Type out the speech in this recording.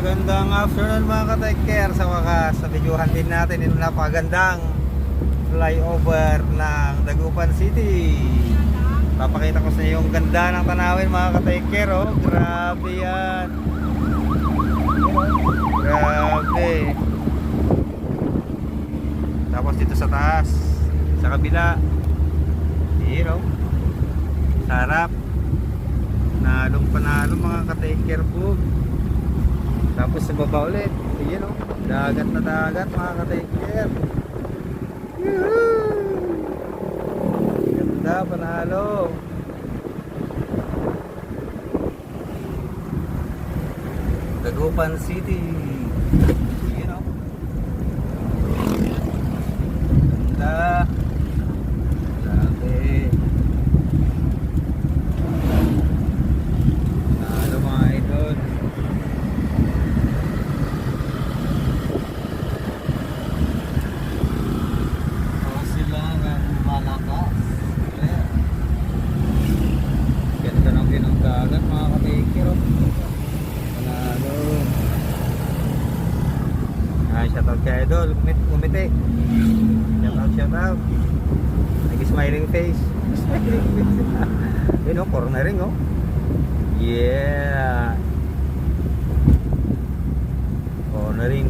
Magandang afternoon mga ka-take-care. Sa wakas, nabidyohan din natin yung napagandang flyover ng Dagupan City. Papakita ko sa inyo yung ganda ng tanawin mga ka-take-care. Oh, grabe yan. Grabe. Tapos dito sa taas, sa kabila, yun oh, sa harap, nalong panalo mga ka-take-care po. Tapos sa baba ulit, yun oh, dagat na dagat mga ka-take-care. Ganda, panalo. Dagupan City. Yun oh, ganda. Grabe. Panalo mga idol. Ganda ng pinanggagan mga ka-take-care. Panalo. Shoutout kay idol. Umiti. Shoutout. Nag-smiling face. Smiling face. Yun o, cornering o. Yeah. Cornering.